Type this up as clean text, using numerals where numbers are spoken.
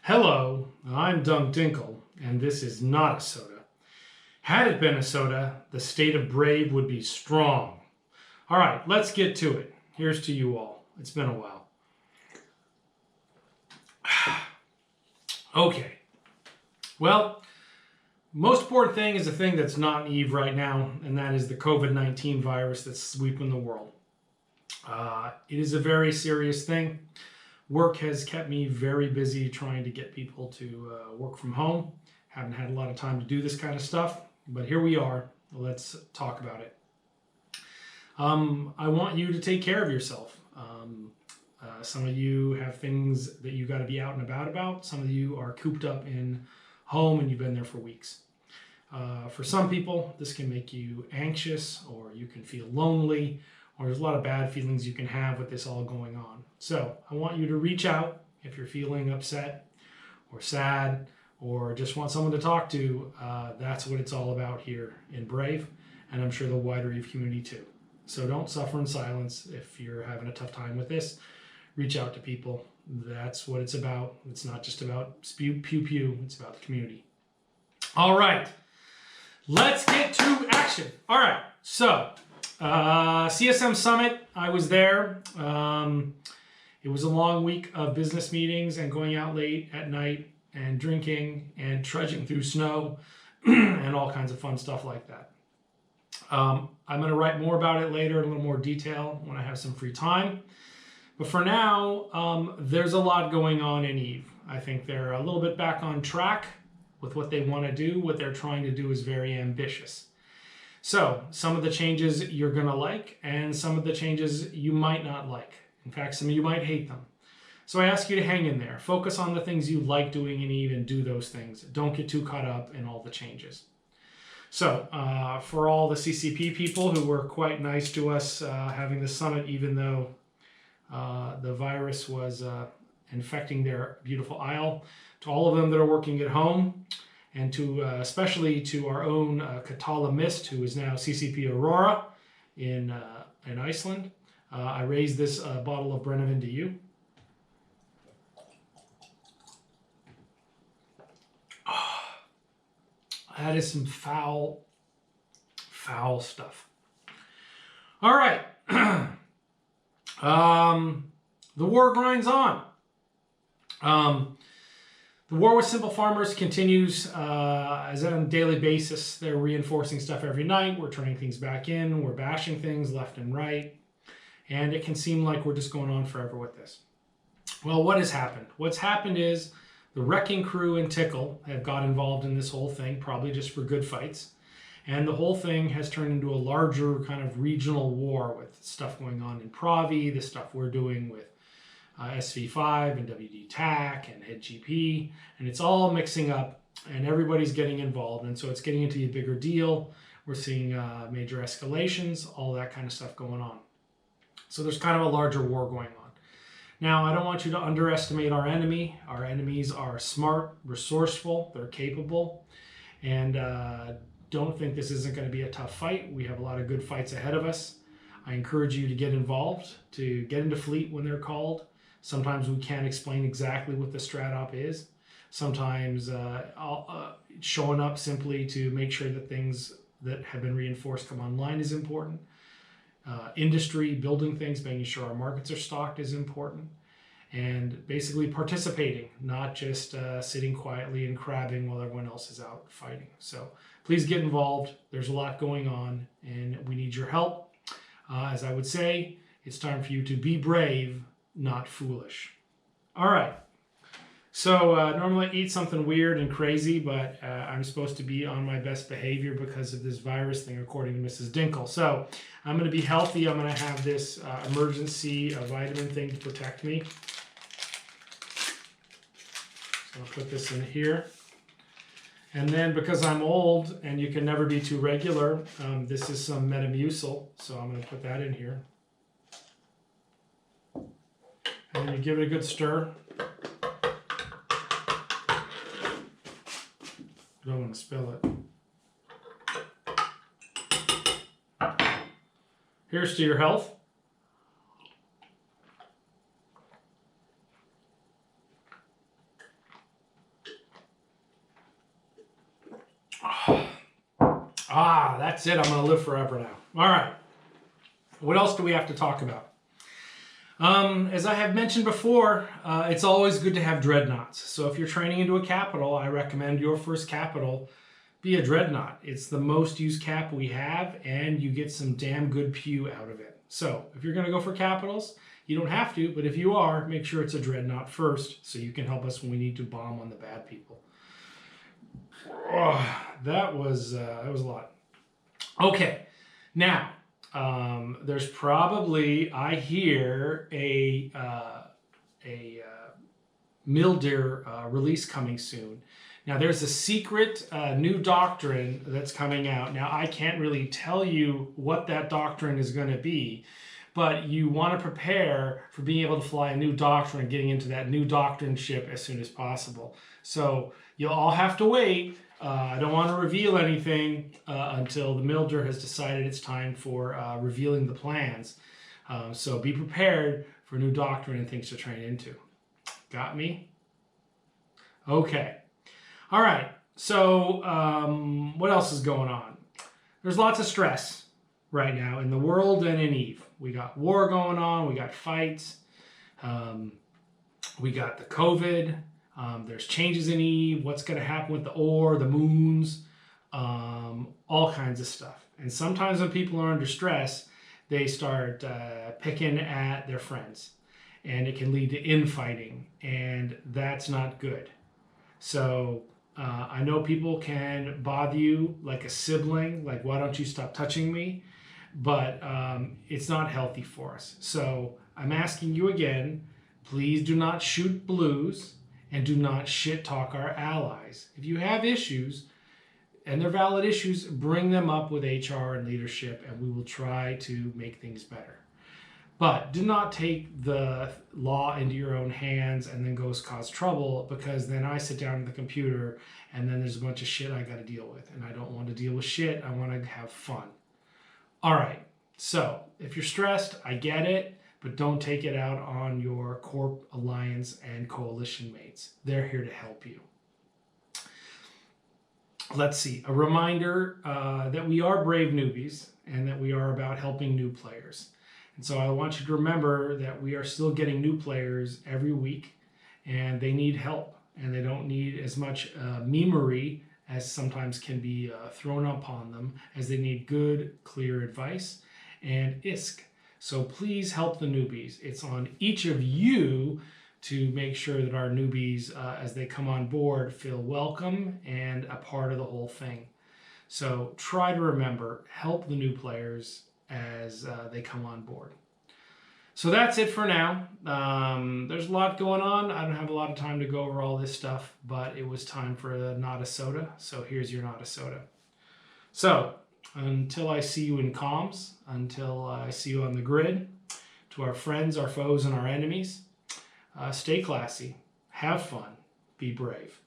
Hello, I'm Dunk Dinkle, and this is not a soda. Had it been a soda, the state of Brave would be strong. All right, let's get to it. Here's to you all. It's been a while. Okay. Well, most important thing is a thing that's not in Eve right now, and that is the COVID-19 virus that's sweeping the world. It is a very serious thing. Work has kept me very busy trying to get people to work from home. Haven't had a lot of time to do this kind of stuff, but here we are. Let's talk about it. I want you to take care of yourself. Some of you have things that you got to be out and about. Some of you are cooped up in home and you've been there for weeks. For some people, this can make you anxious, or you can feel lonely, or there's a lot of bad feelings you can have with this all going on. So I want you to reach out if you're feeling upset or sad or just want someone to talk to. That's what it's all about here in Brave, and I'm sure the wider Eve community too. So don't suffer in silence if you're having a tough time with this. Reach out to people. That's what it's about. It's not just about pew pew. It's about the community. All right, let's get to action. All right, so CSM Summit, I was there. It was a long week of business meetings and going out late at night and drinking and trudging through snow and all kinds of fun stuff like that. I'm going to write more about it later in a little more detail when I have some free time. But for now, there's a lot going on in Eve. I think they're a little bit back on track with what they want to do. What they're trying to do is very ambitious. So some of the changes you're going to like, and some of the changes you might not like. In fact, some of you might hate them. So I ask you to hang in there. Focus on the things you like doing in Eve and do those things. Don't get too caught up in all the changes. So for all the CCP people who were quite nice to us having the summit, even though the virus was infecting their beautiful isle, to all of them that are working at home, and to especially to our own Katala Mist, who is now CCP Aurora in Iceland. I raised this bottle of Brennivin to you. Oh, that is some foul stuff. All right. The war grinds on. The war with simple farmers continues as on a daily basis. They're reinforcing stuff every night. We're turning things back in. We're bashing things left and right. And it can seem like we're just going on forever with this. Well, what has happened? What's happened is the Wrecking Crew and Tickle have got involved in this whole thing, probably just for good fights. And the whole thing has turned into a larger kind of regional war with stuff going on in Pravi, the stuff we're doing with SV5 and WD-TAC and HeadGP, and it's all mixing up and everybody's getting involved, and so it's getting into a bigger deal. We're seeing major escalations, all that kind of stuff going on. So there's kind of a larger war going on. Now, I don't want you to underestimate our enemy. Our enemies are smart, resourceful, they're capable, and don't think this isn't going to be a tough fight. We have a lot of good fights ahead of us. I encourage you to get involved, to get into fleet when they're called. Sometimes we can't explain exactly what the strat op is. Sometimes showing up simply to make sure that things that have been reinforced come online is important. Industry, building things, making sure our markets are stocked is important. And basically participating, not just sitting quietly and crabbing while everyone else is out fighting. So please get involved. There's a lot going on and we need your help. As I would say, it's time for you to be brave, not foolish. All right. So normally I eat something weird and crazy, but I'm supposed to be on my best behavior because of this virus thing, according to Mrs. Dinkle. So I'm going to be healthy. I'm going to have this emergency vitamin thing to protect me. So I'll put this in here. And then because I'm old and you can never be too regular, this is some Metamucil. So I'm going to put that in here. And then you give it a good stir. Don't want to spill it. Here's to your health. That's it. I'm going to live forever now. All right. What else do we have to talk about? As I have mentioned before, it's always good to have dreadnoughts. So if you're training into a capital, I recommend your first capital be a dreadnought. It's the most used cap we have, and you get some damn good pew out of it. So if you're going to go for capitals, you don't have to, but if you are, make sure it's a dreadnought first so you can help us when we need to bomb on the bad people. Oh, that was a lot. Okay, now there's probably, I hear, a Mildir release coming soon. Now there's a secret new doctrine that's coming out. Now I can't really tell you what that doctrine is going to be, but you want to prepare for being able to fly a new doctrine and getting into that new doctrine ship as soon as possible. So you'll all have to wait. I don't want to reveal anything until the Mildir has decided it's time for revealing the plans. So be prepared for new doctrine and things to train into. Got me? Okay. All right. So what else is going on? There's lots of stress right now in the world and in EVE. We got war going on. We got fights. We got the COVID. There's changes in EVE, what's going to happen with the ore, the moons, all kinds of stuff. And sometimes when people are under stress, they start picking at their friends. And it can lead to infighting, and that's not good. So I know people can bother you like a sibling, like, why don't you stop touching me? But it's not healthy for us. So I'm asking you again, please do not shoot blues. And do not shit talk our allies. If you have issues, and they're valid issues, bring them up with HR and leadership, and we will try to make things better. But do not take the law into your own hands and then go cause trouble, because then I sit down at the computer and then there's a bunch of shit I got to deal with. And I don't want to deal with shit. I want to have fun. All right. So if you're stressed, I get it. But don't take it out on your Corp, Alliance, and Coalition mates. They're here to help you. Let's see. A reminder that we are brave newbies and that we are about helping new players. And so I want you to remember that we are still getting new players every week, and they need help. And they don't need as much memery as sometimes can be thrown upon them, as they need good, clear advice and ISK. So please help the newbies. It's on each of you to make sure that our newbies, as they come on board, feel welcome and a part of the whole thing. So try to remember, help the new players as they come on board. So that's it for now. There's a lot going on. I don't have a lot of time to go over all this stuff, but it was time for a Not a Soda. So here's your Not a Soda. So until I see you in comms, until I see you on the grid, to our friends, our foes, and our enemies, stay classy, have fun, be brave.